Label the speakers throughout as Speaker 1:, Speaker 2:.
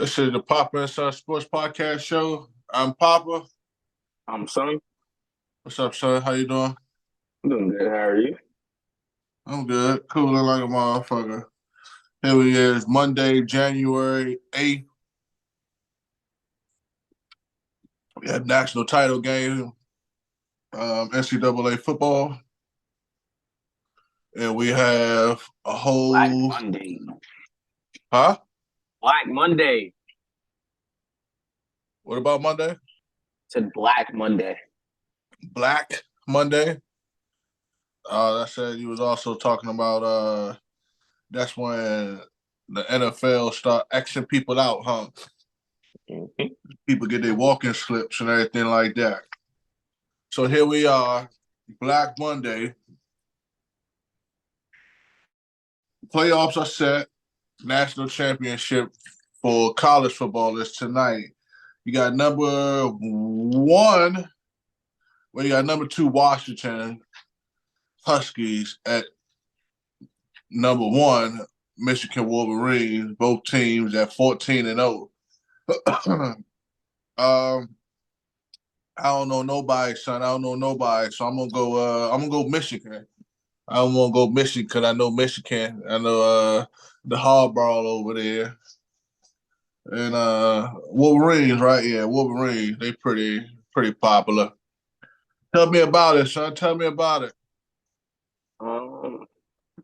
Speaker 1: This is the Papa and Son Sports Podcast Show. I'm Papa.
Speaker 2: I'm Sonny.
Speaker 1: What's up, son? How you doing?
Speaker 2: I'm doing good. How are you?
Speaker 1: I'm good. Cooling like a motherfucker. Here we is, Monday, January 8th. We had national title game, NCAA football. And we have a whole...
Speaker 2: Black Monday.
Speaker 1: Huh?
Speaker 2: Black Monday.
Speaker 1: What about Monday?
Speaker 2: Said Black Monday.
Speaker 1: Black Monday? That said you was also talking about that's when the NFL start Xing people out, huh?
Speaker 2: Mm-hmm.
Speaker 1: People get their walking slips and everything like that. So here we are, Black Monday. Playoffs are set. National championship for college football is tonight. You got number 2 Washington Huskies at number 1 Michigan Wolverines. Both teams at 14-0. I don't know nobody, son. I don't know nobody, so I'm gonna go Michigan. I'm gonna go Michigan because I know Michigan. I know the hardball over there. And Wolverines, right? Yeah, Wolverines. They pretty popular. Tell me about it, son. Tell me about it.
Speaker 2: I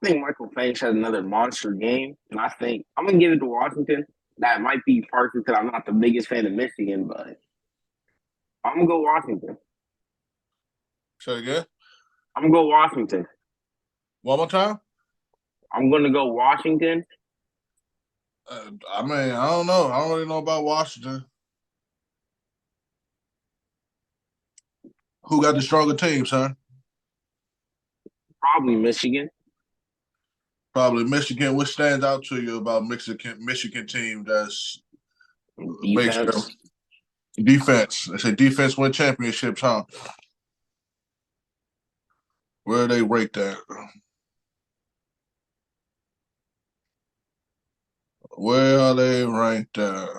Speaker 2: think Michael Penix had another monster game, and I think I'm gonna give it to Washington. That might be partially because I'm not the biggest fan of Michigan, but I'm gonna go Washington.
Speaker 1: Say it again.
Speaker 2: I'm gonna go Washington.
Speaker 1: One more time.
Speaker 2: I'm gonna go Washington.
Speaker 1: I don't know. I don't really know about Washington. Who got the stronger team, son?
Speaker 2: Probably Michigan.
Speaker 1: Probably Michigan. What stands out to you about Michigan team that's based on defense? They say defense win championships, huh? Where are they ranked at? Where are they ranked at?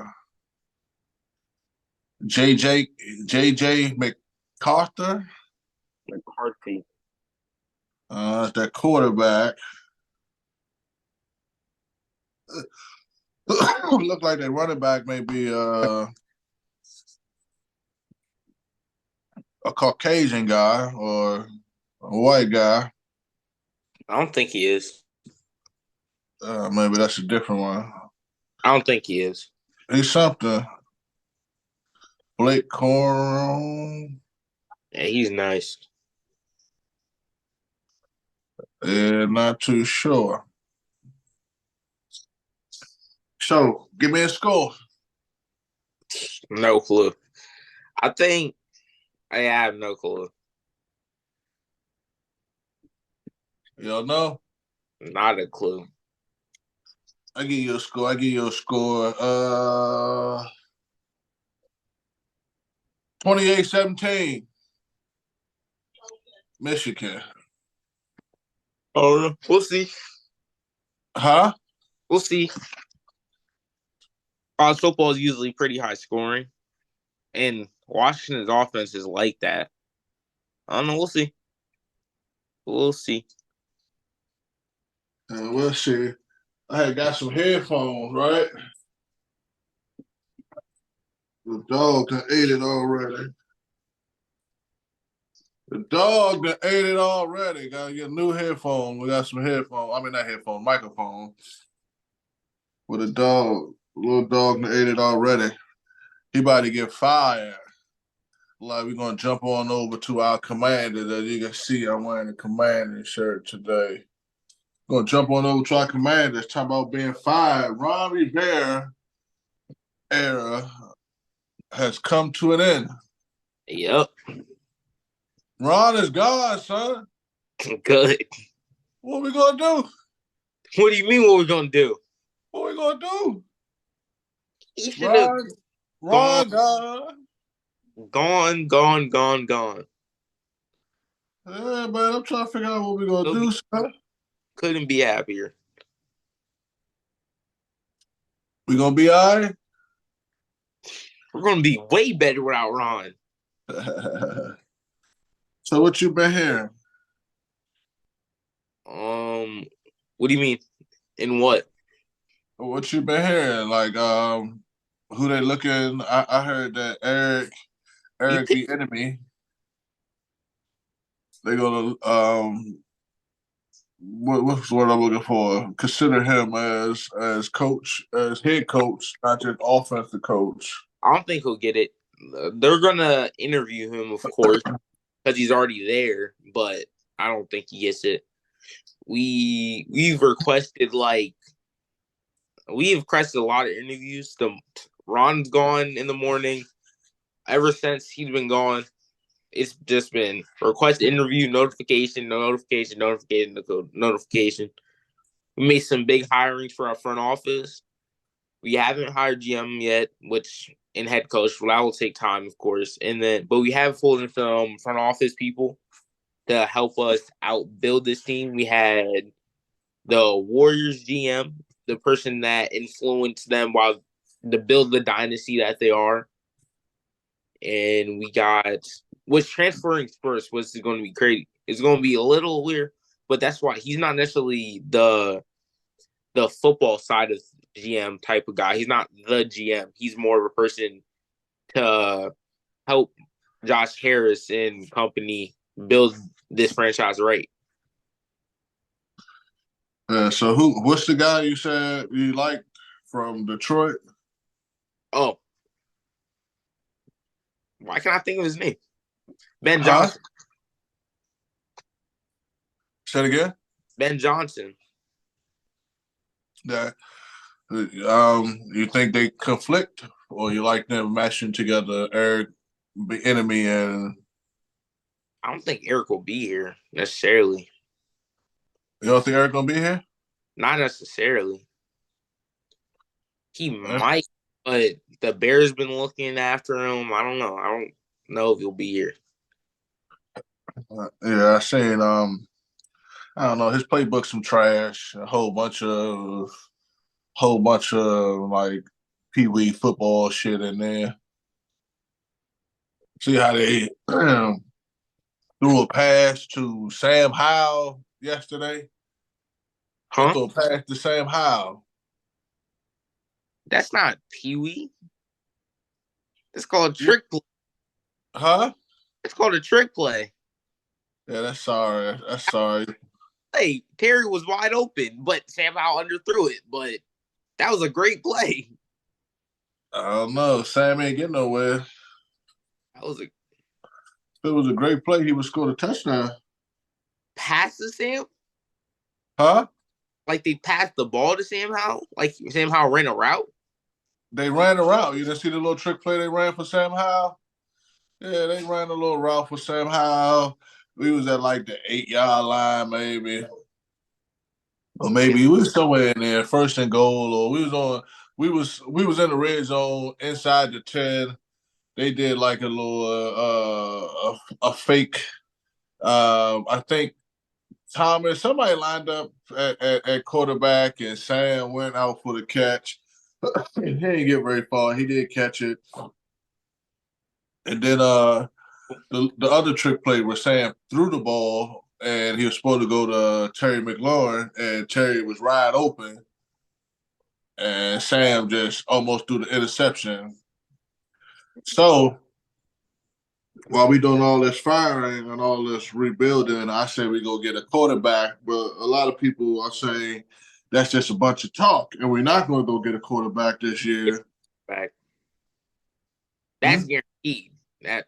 Speaker 1: JJ McCarthy. That quarterback. Look like their running back may be a Caucasian guy or a white guy.
Speaker 3: I don't think he is.
Speaker 1: Maybe that's a different one.
Speaker 3: I don't think he is.
Speaker 1: He's something. Blake Corum.
Speaker 3: Yeah, he's nice.
Speaker 1: Yeah, not too sure. So, give me a score.
Speaker 3: No clue. I have no clue.
Speaker 1: You don't know?
Speaker 3: Not a clue.
Speaker 1: I give you a score. 28-17. Michigan.
Speaker 3: Oh, we'll see.
Speaker 1: Huh?
Speaker 3: We'll see. College football is usually pretty high scoring, and Washington's offense is like that. I don't know. We'll see. We'll see.
Speaker 1: We'll see. I had got some headphones, right? The dog done ate it already. Gotta get new headphones. We got some headphones. I mean, not headphones, microphone. With a dog. Little dog done ate it already. He about to get fired. Like, we're going to jump on over to our commander. As you can see, I'm wearing a commander shirt today. Going to jump on over to our commander. It's talking about being fired. Ron Rivera era has come to an end.
Speaker 3: Yep.
Speaker 1: Ron is gone, son.
Speaker 3: Good.
Speaker 1: What we going to do?
Speaker 3: What do you mean what we're going to do?
Speaker 1: What we going to do?
Speaker 3: He should have
Speaker 1: Ron gone.
Speaker 3: Gone.
Speaker 1: Yeah, man, I'm trying to figure out what we're going to do, son.
Speaker 3: Couldn't be happier.
Speaker 1: We going to be all right?
Speaker 3: We're going to be way better without Ron.
Speaker 1: So what you been hearing?
Speaker 3: What do you mean? In what?
Speaker 1: What you been hearing? Like, who they looking? I heard that Eric the enemy. They gonna what's the word I'm looking for? Consider him as coach, as head coach, not just offensive coach.
Speaker 3: I don't think he'll get it. They're gonna interview him, of course, because he's already there. But I don't think he gets it. We've requested we've requested a lot of interviews. Ron's gone in the morning. Ever since he's been gone, it's just been request interview, notification. We made some big hirings for our front office. We haven't hired GM yet, and head coach. Well, that will take time, of course. But we have pulled in some front office people to help us out build this team. We had the Warriors GM, the person that influenced them to build the dynasty that they are. And we got transferring Spurs was going to be crazy. It's going to be a little weird, but that's why he's not necessarily the football side of GM type of guy. He's not the GM. He's more of a person to help Josh Harris and company build this franchise right.
Speaker 1: So what's the guy you said you liked from Detroit?
Speaker 3: Oh, why can't I think of his name? Ben Johnson.
Speaker 1: Say it again.
Speaker 3: Ben Johnson.
Speaker 1: Yeah. You think they conflict, or you like them mashing together, Eric, the enemy, and
Speaker 3: I don't think Eric will be here necessarily.
Speaker 1: you don't think Eric gonna be here?
Speaker 3: Not necessarily. He might, but the Bears been looking after him. I don't know. I don't know if he'll be here.
Speaker 1: Yeah, I seen. I don't know. His playbook's some trash. A whole bunch of like pee-wee football shit in there. See how they threw a pass to Sam Howell yesterday? They threw a pass to Sam Howell.
Speaker 3: That's not pee-wee. It's called trick play.
Speaker 1: Huh?
Speaker 3: It's called a trick play.
Speaker 1: Yeah, that's sorry.
Speaker 3: Hey, Terry was wide open, but Sam Howell underthrew it. But that was a great play.
Speaker 1: I don't know. Sam ain't getting nowhere. It was a great play. He would score a touchdown.
Speaker 3: Pass to Sam?
Speaker 1: Huh?
Speaker 3: Like they passed the ball to Sam Howell? Like Sam Howell ran a route?
Speaker 1: They ran a route. You didn't see the little trick play they ran for Sam Howell? Yeah, they ran a little route for Sam Howell. We was at like the 8-yard line, maybe. Or maybe we was somewhere in there, first and goal, or we was in the red zone inside the 10. They did like a little a fake. I think somebody lined up at quarterback, and Sam went out for the catch. He didn't get very far. He did catch it. And then the other trick play where Sam threw the ball and he was supposed to go to Terry McLaurin, and Terry was wide open, and Sam just almost threw the interception. So while we doing all this firing and all this rebuilding, I say we go get a quarterback, but a lot of people are saying that's just a bunch of talk, and we're not going to go get a quarterback this year.
Speaker 3: That's guaranteed. That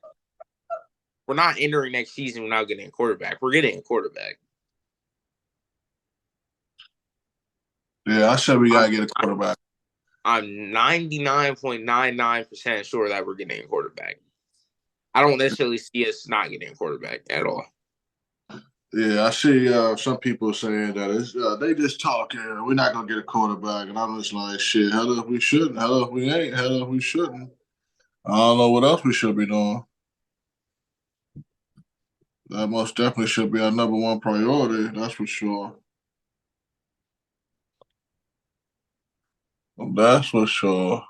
Speaker 3: we're not entering next season without getting a quarterback. We're getting a quarterback.
Speaker 1: Yeah, I said we got to get a quarterback.
Speaker 3: I'm 99.99% sure that we're getting a quarterback. I don't necessarily see us not getting a quarterback at all.
Speaker 1: Yeah, I see some people saying that it's they just talking. We're not gonna get a quarterback, and I'm just like, shit. Hell if we shouldn't. Hell if we ain't. Hell if we shouldn't. I don't know what else we should be doing. That most definitely should be our number one priority. That's for sure. That's for sure.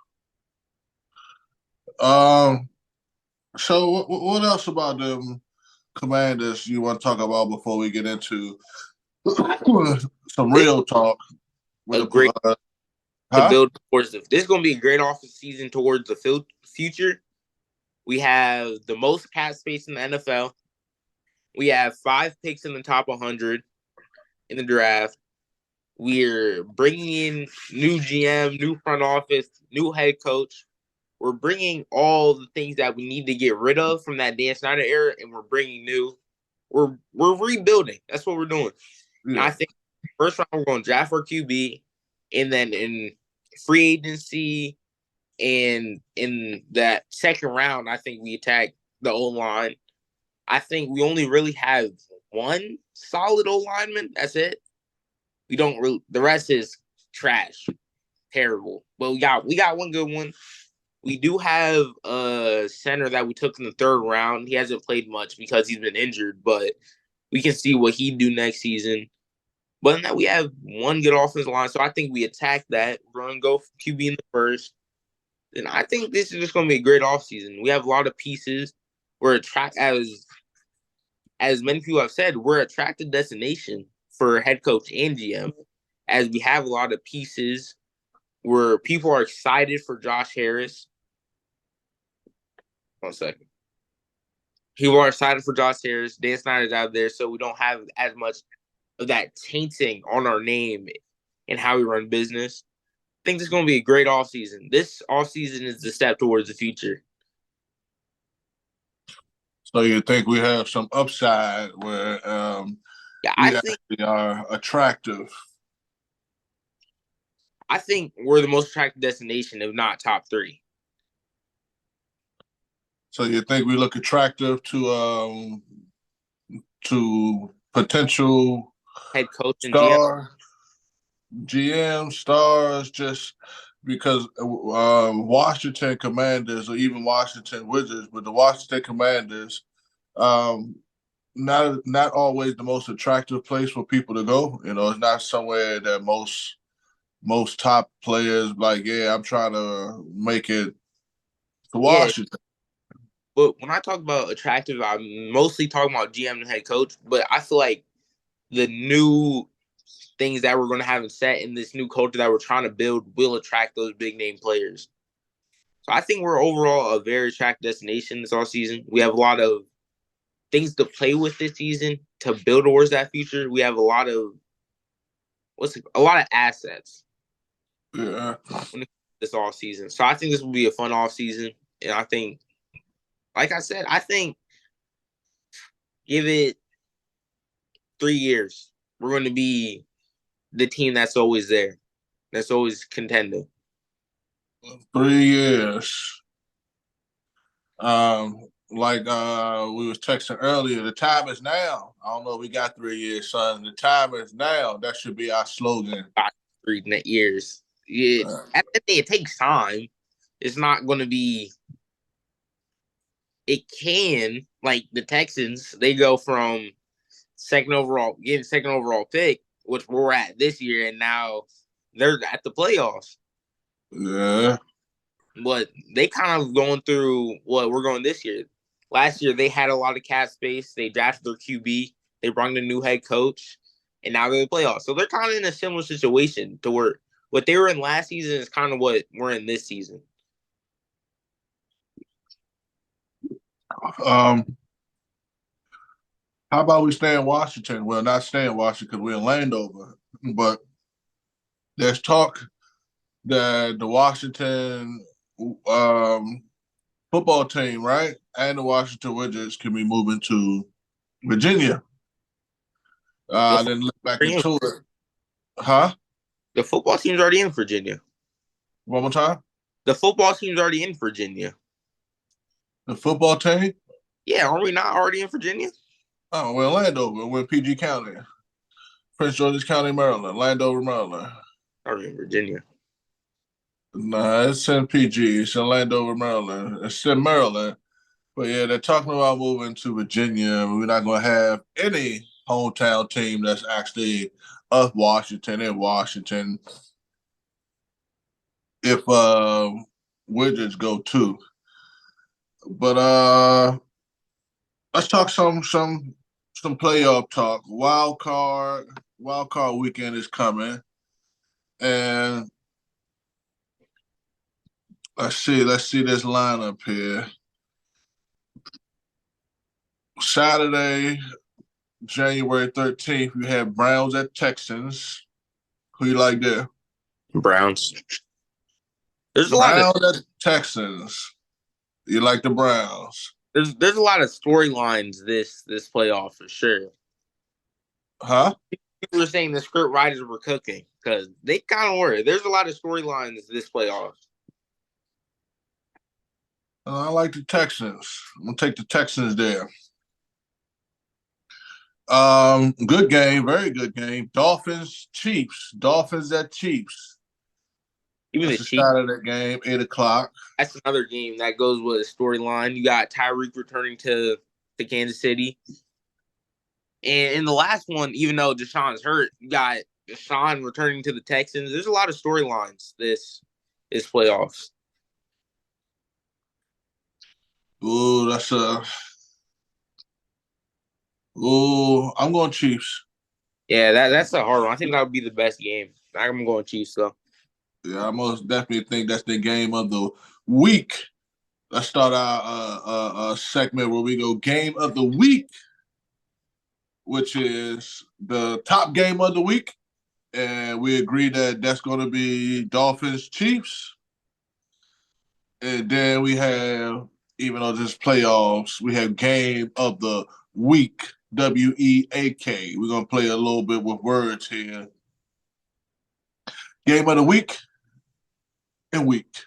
Speaker 1: So what else about them Commanders you want to talk about before we get into some
Speaker 3: This
Speaker 1: real talk with
Speaker 3: a great to
Speaker 1: huh?
Speaker 3: build towards this. This is going to be a great off season towards the future. We have the most cap space in the NFL. We have 5 picks in the top 100 in the draft. We're bringing in new GM, new front office, new head coach. We're bringing all the things that we need to get rid of from that Dan Snyder era, and we're bringing new. We're rebuilding. That's what we're doing. And
Speaker 1: Yeah.
Speaker 3: I think first round we're going to draft our QB, and then in free agency and in that second round, I think we attack the O line. I think we only really have one solid O lineman. That's it. We don't really. The rest is trash, terrible. But we got one good one. We do have a center that we took in the third round. He hasn't played much because he's been injured, but we can see what he'd do next season. But in that, we have one good offensive line, so I think we attack that. We're going to go for QB in the first. And I think this is just going to be a great offseason. We have a lot of pieces. We're as many people have said, we're attractive destination for head coach and GM, as we have a lot of pieces where people are excited for Josh Harris. 1 second. People are excited for Josh Harris. Dan Snyder's out there, so we don't have as much of that tainting on our name and how we run business. I think this is going to be a great offseason. This offseason is the step towards the future.
Speaker 1: So you think we have some upside where
Speaker 3: I think
Speaker 1: we are attractive?
Speaker 3: I think we're the most attractive destination, if not top 3.
Speaker 1: So you think we look attractive to potential
Speaker 3: Head coach and GM.
Speaker 1: Stars, just because Washington Commanders or even Washington Wizards, but the Washington Commanders, not always the most attractive place for people to go. You know, it's not somewhere that most top players like. Yeah, I'm trying to make it to Washington.
Speaker 3: Yeah. But when I talk about attractive, I'm mostly talking about GM and head coach. But I feel like the new things that we're going to have set in this new culture that we're trying to build will attract those big name players. So I think we're overall a very attractive destination this offseason. We have a lot of things to play with this season to build towards that future. We have a lot of assets.
Speaker 1: Yeah.
Speaker 3: This offseason. So I think this will be a fun offseason. And I think, like I said, give it 3 years. We're going to be the team that's always there. That's always contending.
Speaker 1: 3 years. Like we was texting earlier, the time is now. I don't know if we got 3 years, son. The time is now. That should be our slogan.
Speaker 3: 3 years. At the day, it takes time. It's not going to be. It can, like the Texans, they go from second overall pick, which we're at this year, and now they're at the playoffs.
Speaker 1: Yeah.
Speaker 3: But they kind of going through what we're going this year. Last year, they had a lot of cap space. They drafted their QB. They brought in a new head coach, and now they're in the playoffs. So they're kind of in a similar situation to where what they were in last season is kind of what we're in this season.
Speaker 1: How about we stay in Washington? Well, not stay in Washington because we're in Landover, but there's talk that the Washington football team, right, and the Washington Wizards can be moving to Virginia. Then look back into it. Huh?
Speaker 3: The football team's already in Virginia.
Speaker 1: One more time?
Speaker 3: The football team's already in Virginia.
Speaker 1: The football team?
Speaker 3: Yeah, are we not already in Virginia?
Speaker 1: Oh, we're in Landover. We're in PG County. Prince George's County, Maryland. Landover, Maryland.
Speaker 3: Already in Virginia.
Speaker 1: Nah, it's in PG. It's in Landover, Maryland. It's in Maryland. But yeah, they're talking about moving to Virginia. We're not going to have any hometown team that's actually of Washington in Washington. If Wizards go too. But let's talk some playoff talk. Wildcard weekend is coming, and let's see this lineup here. Saturday, January 13th, you have Browns at Texans. Who you like there?
Speaker 3: Browns. There's a lot of
Speaker 1: Browns at Texans. You like the Browns?
Speaker 3: there's a lot of storylines this playoff for sure.
Speaker 1: Huh?
Speaker 3: People were saying the script writers were cooking because they kind of were. There's a lot of storylines this playoff.
Speaker 1: I like the Texans. I'm gonna take the Texans there. Good game, very good game. Dolphins, Chiefs. Dolphins at Chiefs.
Speaker 3: Even
Speaker 1: That's
Speaker 3: the
Speaker 1: a
Speaker 3: Chiefs.
Speaker 1: Saturday game, 8:00.
Speaker 3: That's another game that goes with a storyline. You got Tyreek returning to Kansas City. And in the last one, even though Deshaun's hurt, you got Deshaun returning to the Texans. There's a lot of storylines this playoffs.
Speaker 1: Ooh, I'm going Chiefs.
Speaker 3: Yeah, that's a hard one. I think that would be the best game. I'm going Chiefs though.
Speaker 1: Yeah, I most definitely think that's the game of the week. Let's start our segment where we go game of the week, which is the top game of the week. And we agree that that's going to be Dolphins Chiefs. And then we have, even though this playoffs, we have game of the week, WEAK. We're going to play a little bit with words here. Game of the week and week.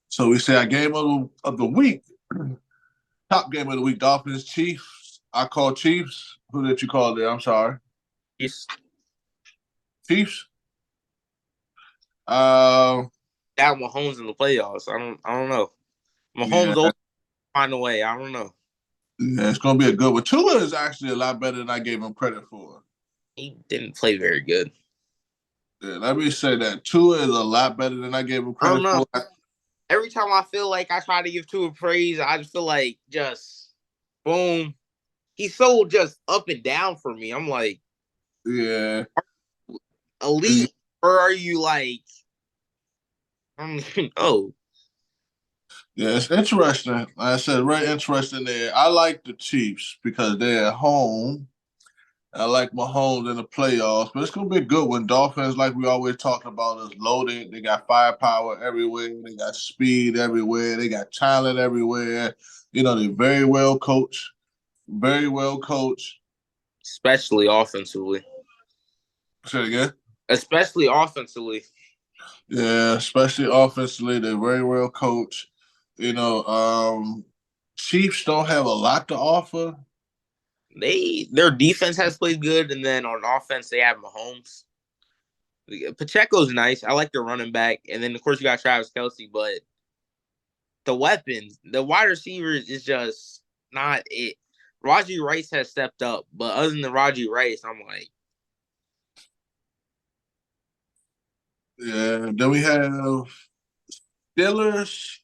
Speaker 1: So we say our game of the week, top game of the week, Dolphins, Chiefs. I call Chiefs. Who did you call there? I'm sorry.
Speaker 3: Chiefs.
Speaker 1: Chiefs.
Speaker 3: Got Mahomes in the playoffs. I don't know. Mahomes always find a way. I don't know.
Speaker 1: Yeah, it's gonna be a good one. Tua is actually a lot better than I gave him credit for.
Speaker 3: He didn't play very good.
Speaker 1: Yeah, let me say that Tua is a lot better than I gave him credit for.
Speaker 3: Every time I feel like I try to give Tua praise, I just feel like just boom. He's so just up and down for me. I'm like,
Speaker 1: yeah,
Speaker 3: elite, or are you like? Oh.
Speaker 1: Yeah, it's interesting. Like I said, very interesting there. I like the Chiefs because they're at home. I like Mahomes in the playoffs, but it's gonna be a good one. Dolphins, like we always talk about, is loaded. They got firepower everywhere. They got speed everywhere. They got talent everywhere. They're very well coached. Very well coached.
Speaker 3: Especially offensively.
Speaker 1: Say it again.
Speaker 3: Especially offensively.
Speaker 1: Yeah, especially offensively, they're very well coached. Chiefs don't have a lot to offer.
Speaker 3: Their defense has played good, and then on offense they have Mahomes. Pacheco's nice. I like their running back, and then of course you got Travis Kelce, but the weapons, the wide receivers is just not it. Raji Rice has stepped up, but other than Raji Rice, I'm like,
Speaker 1: yeah. Then we have Steelers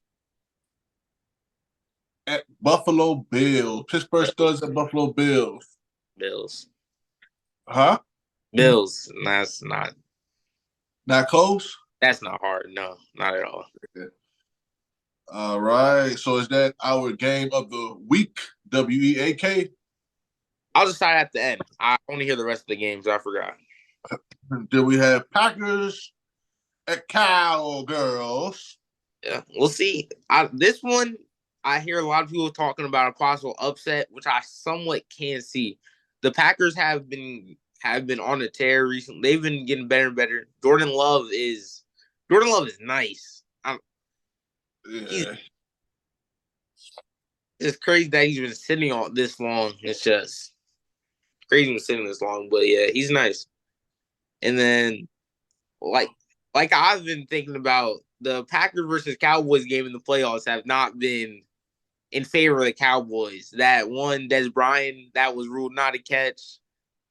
Speaker 1: at Buffalo Bills. Pittsburgh Steelers at Buffalo Bills.
Speaker 3: Bills.
Speaker 1: Huh?
Speaker 3: Bills. That's
Speaker 1: not close?
Speaker 3: That's not hard. No, not at all.
Speaker 1: Okay. All right. So is that our game of the week? WEAK?
Speaker 3: I'll decide at the end. I only hear the rest of the games. I forgot.
Speaker 1: Then we have Packers at Cowgirls.
Speaker 3: Yeah, we'll see. This one, I hear a lot of people talking about a possible upset, which I somewhat can see. The Packers have been on a tear recently. They've been getting better and better. Jordan Love is nice.
Speaker 1: Yeah.
Speaker 3: It's crazy that he's been sitting on this long. It's just crazy he's sitting this long, but yeah, he's nice. And then, like I've been thinking about, the Packers versus Cowboys game in the playoffs have not been in favor of the Cowboys. That one, Des Bryant, that was ruled not a catch.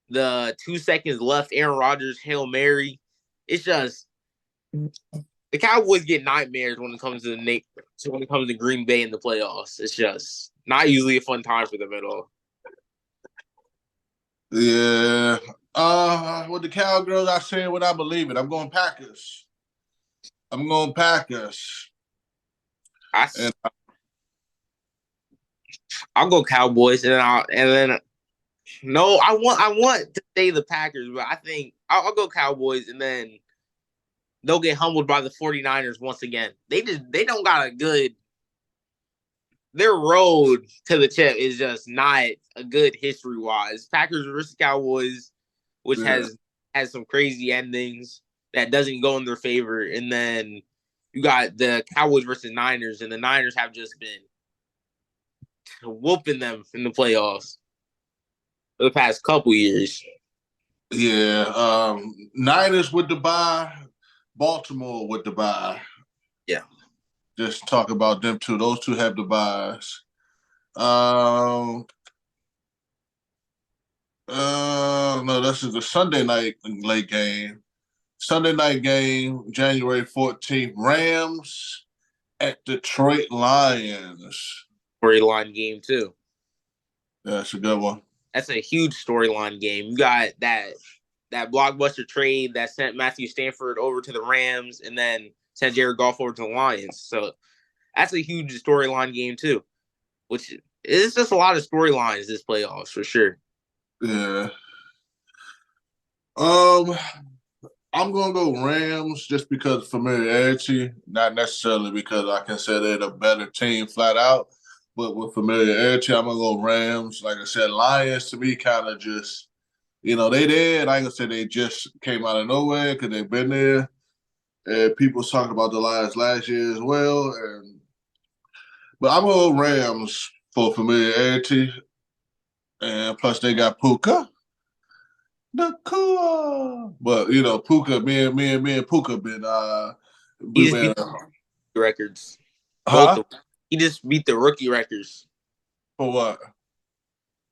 Speaker 3: The 2 seconds left, Aaron Rodgers, Hail Mary. It's just The Cowboys get nightmares when it comes to Green Bay in the playoffs. It's just not usually a fun time for them at all.
Speaker 1: Yeah. With the Cowgirls, I say what I believe in. I'm going Packers. And
Speaker 3: I'll go Cowboys, and then no, I want to say the Packers, but I think I'll go Cowboys, and then they'll get humbled by the 49ers once again. They don't got a good. Their road to the chip is just not a good history wise. Packers versus Cowboys, which has some crazy endings that doesn't go in their favor, and then you got the Cowboys versus Niners, and the Niners have just been whooping them in the playoffs for the past couple years.
Speaker 1: Yeah. Niners with the bye, Baltimore with the bye.
Speaker 3: Yeah.
Speaker 1: Just talk about them two. Those two have the byes. No, this is the Sunday night late game. Sunday night game, January 14th. Rams at Detroit Lions.
Speaker 3: Storyline game too.
Speaker 1: That's a good one.
Speaker 3: That's a huge storyline game. You got that blockbuster trade that sent Matthew Stafford over to the Rams and then sent Jared Goff over to the Lions. So that's a huge storyline game too, which is just a lot of storylines this playoffs for sure.
Speaker 1: Yeah. I'm gonna go Rams just because of familiarity, not necessarily because I can say they're the better team flat out, but with familiarity, I'm gonna go Rams. Like I said, Lions to me kind of just, they did. I ain't gonna say they just came out of nowhere because they've been there. And people was talking about the Lions last year as well. But I'm gonna go Rams for familiarity, and plus they got Puka. The cool, but Puka, me and Puka been
Speaker 3: He just beat the records. Both of them. He just beat the rookie records.
Speaker 1: For what?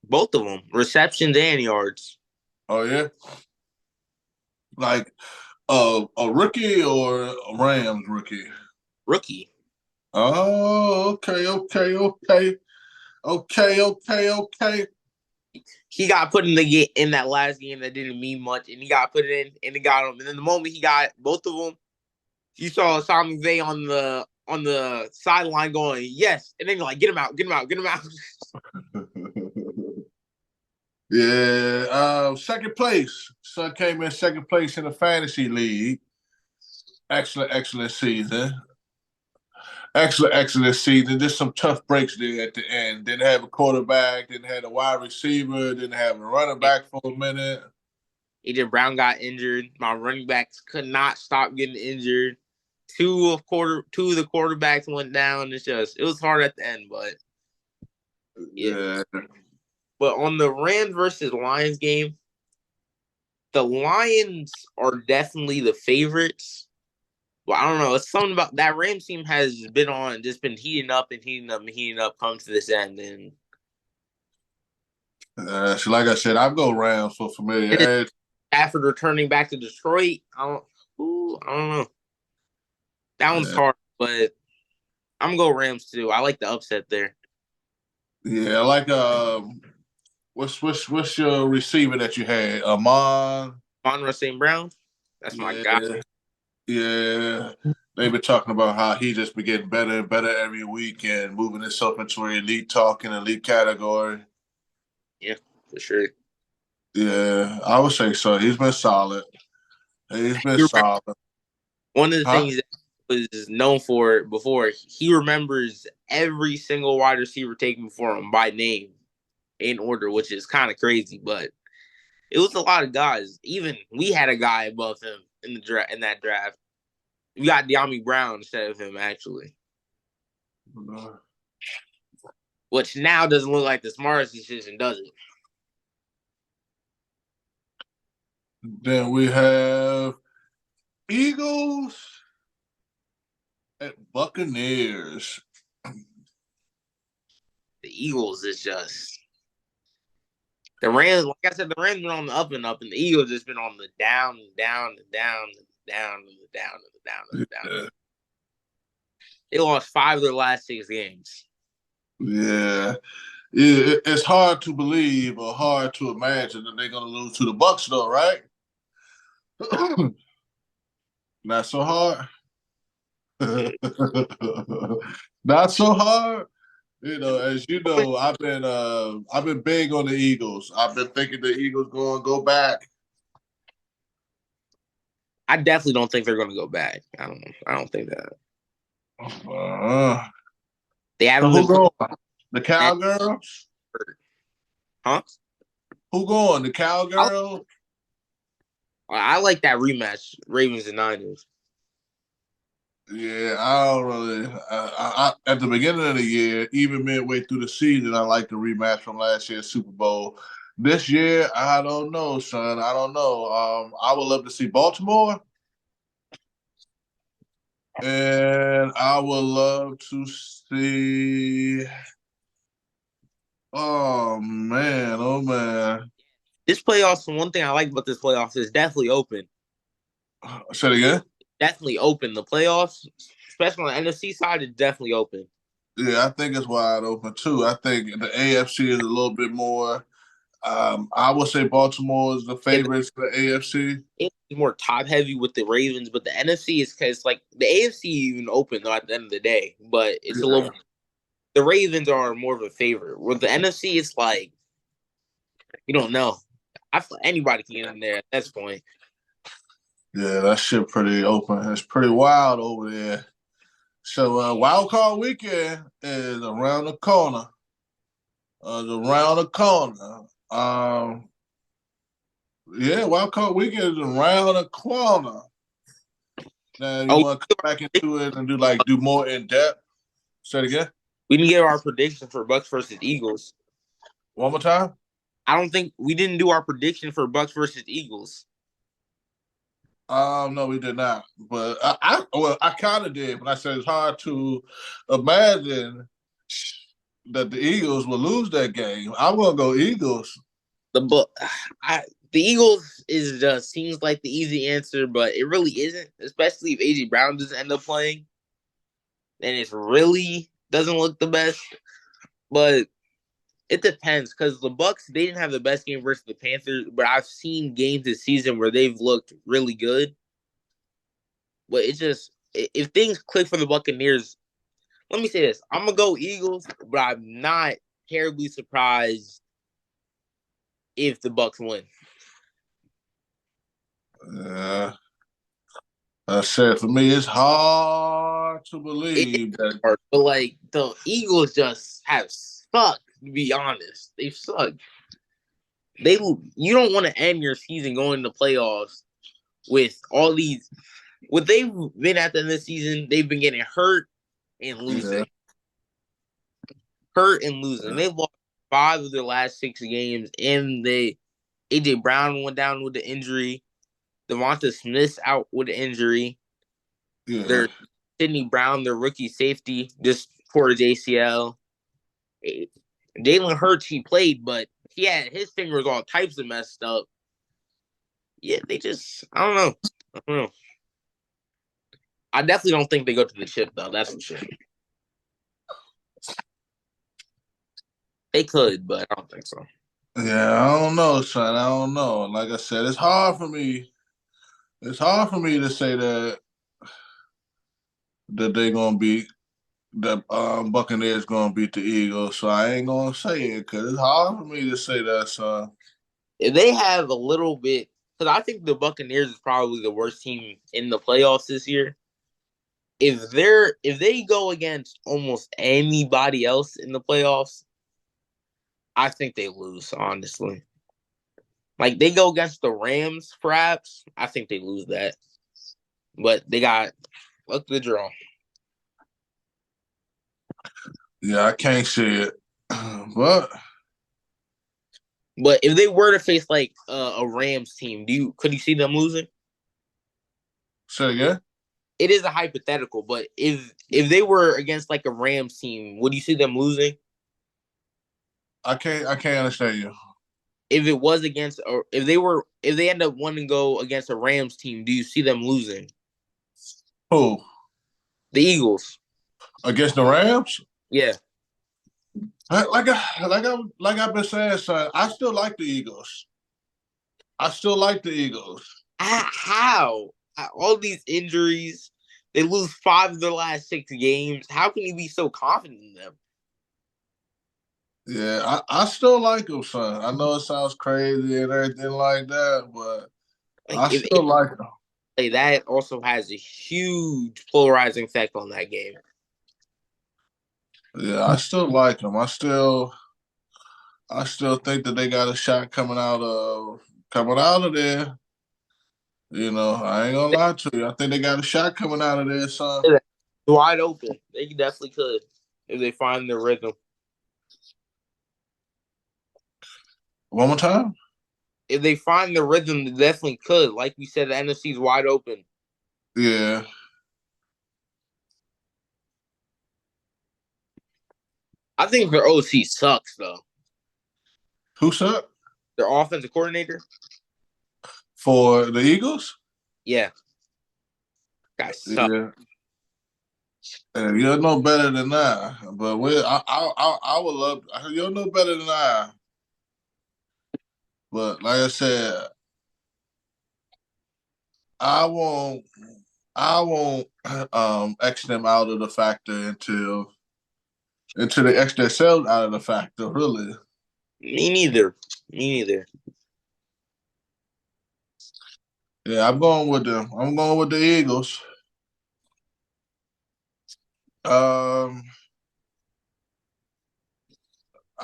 Speaker 3: Both of them, receptions and yards.
Speaker 1: Oh yeah, like a rookie or a Rams rookie?
Speaker 3: Rookie.
Speaker 1: Oh, okay.
Speaker 3: He got put in that last game that didn't mean much, and he got put in, and it got him. And then the moment he got both of them, you saw Sean McVay on the sideline going, yes, and then you're like, get him out.
Speaker 1: Yeah, second place. Son came in second place in the fantasy league. Excellent season. Excellent season. Just some tough breaks there at the end. Didn't have a quarterback, didn't have a wide receiver, didn't have a running back for a minute.
Speaker 3: AJ Brown got injured. My running backs could not stop getting injured. Two of the quarterbacks went down. It was hard at the end, but yeah. But on the Rams versus Lions game, the Lions are definitely the favorites. Well, I don't know. It's something about that Rams team has been heating up come to this end. And
Speaker 1: so like I said, I'll go Rams for familiarity.
Speaker 3: Stafford returning back to Detroit, I don't know. That one's hard, but I'm going to go Rams too. I like the upset there.
Speaker 1: Yeah, I like what's your receiver that you had?
Speaker 3: Amon-Ra St. Brown? That's my guy.
Speaker 1: Yeah, they've been talking about how he just been getting better and better every week and moving himself into an elite category.
Speaker 3: Yeah, for sure.
Speaker 1: Yeah, I would say so. He's been solid. Solid.
Speaker 3: One of the things that he was known for before, he remembers every single wide receiver taken before him by name in order, which is kind of crazy, but it was a lot of guys. Even we had a guy above him in that draft. We got De'Ami Brown instead of him, actually. Which now doesn't look like the smartest decision, does it?
Speaker 1: Then we have Eagles at Buccaneers.
Speaker 3: The Eagles is just the Rams. Like I said, the Rams been on the up and up, and the Eagles just been on the down and down and down. down to the down to the down to the down.
Speaker 1: Yeah.
Speaker 3: They lost 5 of their last 6 games.
Speaker 1: Yeah. It's hard to believe or hard to imagine that they're gonna lose to the Bucks, though, right? Not so hard. Not so hard. As you know, I've been big on the Eagles. I've been thinking the Eagles going to go back.
Speaker 3: I definitely don't think they're going to go back. I don't think that. They haven't
Speaker 1: who
Speaker 3: been
Speaker 1: going? The Cowgirls?
Speaker 3: Huh?
Speaker 1: Who going? The Cowgirls?
Speaker 3: I like that rematch, Ravens and Niners.
Speaker 1: Yeah, I don't really. At the beginning of the year, even midway through the season, I like the rematch from last year's Super Bowl. This year, I don't know, son. I don't know. I would love to see Baltimore, and I would love to see. Oh man! Oh man!
Speaker 3: This playoffs, one thing I like about this playoffs is definitely open.
Speaker 1: Say it again.
Speaker 3: Definitely open. The playoffs, especially on the NFC side, is definitely open.
Speaker 1: Yeah, I think it's wide open too. I think the AFC is a little bit more. I would say Baltimore is the favorites for the AFC.
Speaker 3: It's more top heavy with the Ravens, but the NFC is because like the AFC even open though at the end of the day, but it's a little. The Ravens are more of a favorite. With the NFC, it's like you don't know. I feel anybody can get in there at this point.
Speaker 1: Yeah, that shit pretty open. It's pretty wild over there. So Wildcard Weekend is around the corner. Yeah, Wildcard Weekend is around the corner. Now you want to come back into it and do more in depth? Say it again.
Speaker 3: We didn't get our prediction for Bucks versus Eagles.
Speaker 1: One more time.
Speaker 3: I don't think we didn't do our prediction for Bucks versus Eagles.
Speaker 1: No, we did not. But I kind of did. But I said it's hard to imagine that the Eagles will lose that game. I'm gonna go Eagles.
Speaker 3: The Eagles is just seems like the easy answer, but it really isn't. Especially if AJ Brown doesn't end up playing, then it really doesn't look the best. But it depends because the Bucks they didn't have the best game versus the Panthers, but I've seen games this season where they've looked really good. But it's just if things click for the Buccaneers, let me say this: I'm gonna go Eagles, but I'm not terribly surprised if the Bucks win.
Speaker 1: I said for me, it's hard to believe that.
Speaker 3: But like the Eagles just have sucked. To be honest, they've sucked. You don't want to end your season going to playoffs with all these. What they've been at the end of the season, they've been getting hurt and losing. Yeah. Hurt and losing. Yeah. They've lost 5 of their last 6 games, and AJ Brown went down with the injury. Devonta Smith's out with the injury. Yeah. Their Sidney Brown, their rookie safety, just tore his ACL. Jalen Hurts, he played, but he had his fingers all types of messed up. Yeah, they just I don't know. I definitely don't think they go to the chip though. That's for sure. They could, but I don't think so.
Speaker 1: Yeah, I don't know, son. I don't know. Like I said, it's hard for me. It's hard for me to say that they're gonna beat the Buccaneers gonna beat the Eagles. So I ain't gonna say it because it's hard for me to say that, son.
Speaker 3: If they have a little bit, because I think the Buccaneers is probably the worst team in the playoffs this year. If they go against almost anybody else in the playoffs, I think they lose, honestly. Like they go against the Rams, perhaps. I think they lose that. But they got luck of the draw.
Speaker 1: Yeah, I can't see it. But
Speaker 3: if they were to face like a Rams team, could you see them losing?
Speaker 1: Say again?
Speaker 3: It is a hypothetical, but if they were against like a Rams team, would you see them losing?
Speaker 1: I can't understand you.
Speaker 3: if it was against, or if they end up wanting to go against a Rams team, do you see them losing?
Speaker 1: Who?
Speaker 3: The Eagles.
Speaker 1: Against the Rams?
Speaker 3: Yeah.
Speaker 1: Like I've been saying, son, I still like the Eagles. I still like the Eagles.
Speaker 3: How? All these injuries, they lose 5 of their last 6 games. How can you be so confident in them?
Speaker 1: Yeah, I still like them, son. I know it sounds crazy and everything like that, but
Speaker 3: Like
Speaker 1: I still like them.
Speaker 3: that also has a huge polarizing effect on that game.
Speaker 1: Yeah, I still like them. I still think that they got a shot coming out of there. You know, I ain't gonna lie to you. I think they got a shot coming out of there, son.
Speaker 3: Wide open. They definitely could if they find their rhythm.
Speaker 1: One more time.
Speaker 3: If they find the rhythm, they definitely could. Like we said, the NFC's wide open.
Speaker 1: Yeah.
Speaker 3: I think their OC sucks though.
Speaker 1: Who sucked?
Speaker 3: Their offensive coordinator.
Speaker 1: For the Eagles?
Speaker 3: Yeah. Guy sucks.
Speaker 1: Yeah. You'll know better than I. But I would love. You'll know better than I. But like I said, I won't. I won't X them out of the factor until they X themselves out of the factor. Really.
Speaker 3: Me neither. Me neither.
Speaker 1: Yeah, I'm going with them. I'm going with the Eagles. I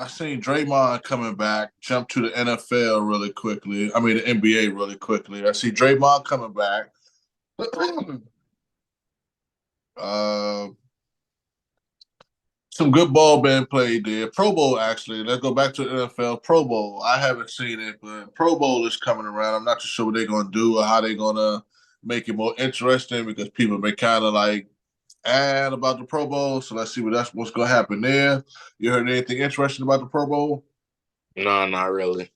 Speaker 1: seen Draymond coming back, jump to the NFL really quickly. I mean, the NBA really quickly. I see Draymond coming back. uh, some good ball being played there. Pro Bowl, actually. Let's go back to the NFL. Pro Bowl. I haven't seen it, but Pro Bowl is coming around. I'm not too sure what they're going to do or how they're going to make it more interesting because people have been kind of like, and about the Pro Bowl. So let's see what's going to happen there. You heard anything interesting about the Pro Bowl?
Speaker 3: No, not really.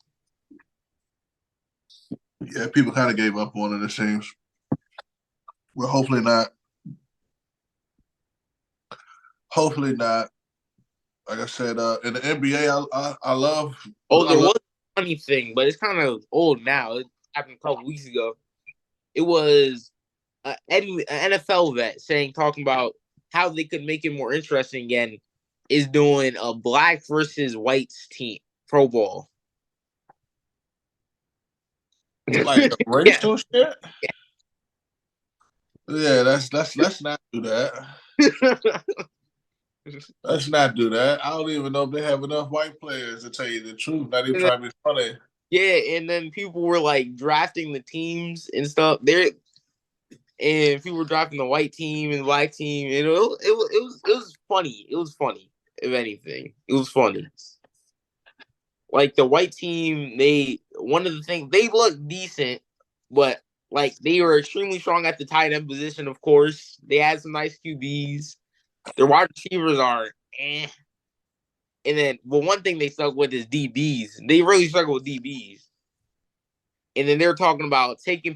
Speaker 1: Yeah, people kind of gave up on it, it seems. Well, hopefully not. Hopefully not. Like I said, in the NBA, I love.
Speaker 3: Oh, there
Speaker 1: I love,
Speaker 3: was a funny thing, but it's kind of old now. It happened a couple weeks ago. It was an NFL vet talking about how they could make it more interesting again is doing a black versus whites team Pro Bowl.
Speaker 1: like the racial shit.
Speaker 3: Yeah.
Speaker 1: Yeah, let's not do that. Let's not do that. I don't even know if they have enough white players to tell you the truth. Not even trying to be funny.
Speaker 3: Yeah, and then people were like drafting the teams and stuff. And people were drafting the white team and the black team. And it was funny. It was funny. If anything, it was funny. Like the white team, one of the things they looked decent, but like they were extremely strong at the tight end position. Of course, they had some nice QBs. Their wide receivers are eh. And then, but one thing they stuck with is DBs. They really struggle with DBs. And then they're talking about taking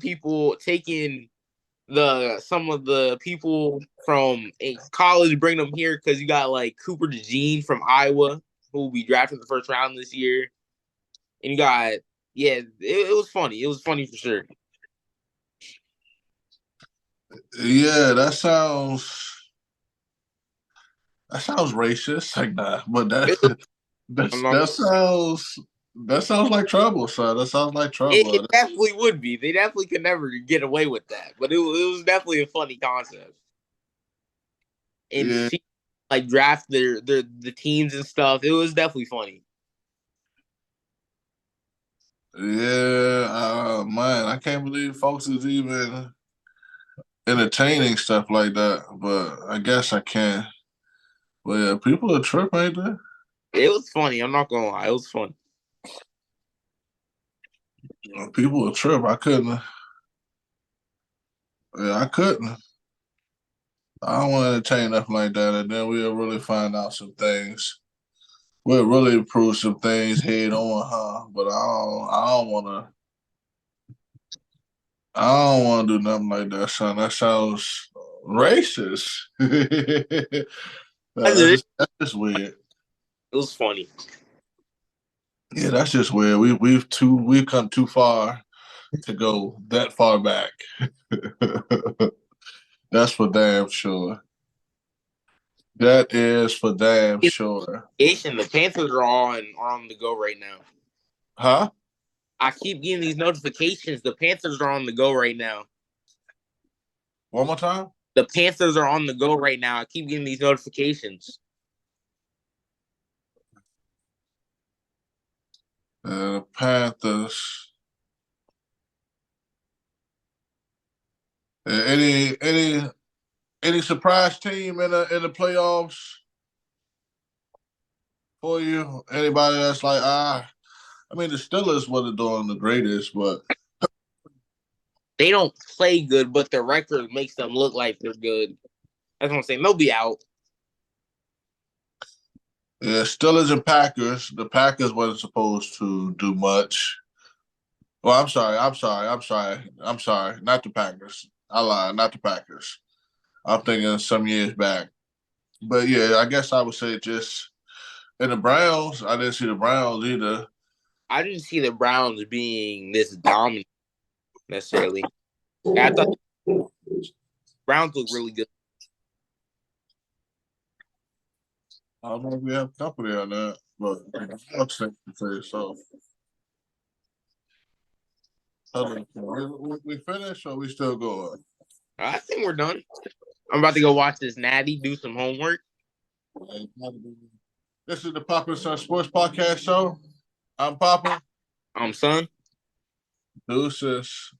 Speaker 3: some of the people from college, bring them here because you got like Cooper DeJean from Iowa who will be drafted in the first round this year, and you got it was funny. It was funny for sure.
Speaker 1: Yeah, that sounds racist. Like nah, but that sounds like trouble, son. That sounds like trouble.
Speaker 3: It definitely would be. They definitely could never get away with that, but it was definitely a funny concept. And
Speaker 1: Yeah.
Speaker 3: see, like draft the teams and stuff. It was definitely funny.
Speaker 1: Yeah, man, I can't believe folks is even entertaining stuff like that. But I guess I can. But yeah, people are tripping, ain't they?
Speaker 3: It was funny. I'm not gonna lie. It was funny.
Speaker 1: People are trip. I couldn't. Yeah, I couldn't. I don't want to entertain nothing like that, and then we'll really find out some things. We'll really improve some things head on, huh? But I don't want to do nothing like that, son. That sounds racist.
Speaker 3: I did it.
Speaker 1: That's just weird.
Speaker 3: It was funny.
Speaker 1: Yeah, that's just weird. We've come too far to go that far back. That's for damn sure. That is for damn sure.
Speaker 3: The Panthers are on the go right now.
Speaker 1: Huh?
Speaker 3: I keep getting these notifications. The Panthers are on the go right now.
Speaker 1: One more time?
Speaker 3: The Panthers are on the go right now. I keep getting these notifications.
Speaker 1: The Panthers. Any surprise team in the playoffs for you? Anybody that's like I mean the Steelers wasn't doing the greatest, but
Speaker 3: They don't play good, but their record makes them look like they're good. That's what I'm saying. They'll be out.
Speaker 1: yeah, Steelers and Packers. The Packers wasn't supposed to do much. Well, I'm sorry. Not the Packers. I lied. Not the Packers. I'm thinking some years back. But yeah, I guess I would say just in the Browns. I didn't see the Browns either.
Speaker 3: I didn't see the Browns being this dominant necessarily. I thought the Browns look really good.
Speaker 1: I don't know if we have company on that, but I'll say so. We finished or we still going?
Speaker 3: I think we're done. I'm about to go watch this Natty do some homework.
Speaker 1: This is the Papa Son Sports Podcast Show. I'm Papa.
Speaker 3: Son.
Speaker 1: Deuces.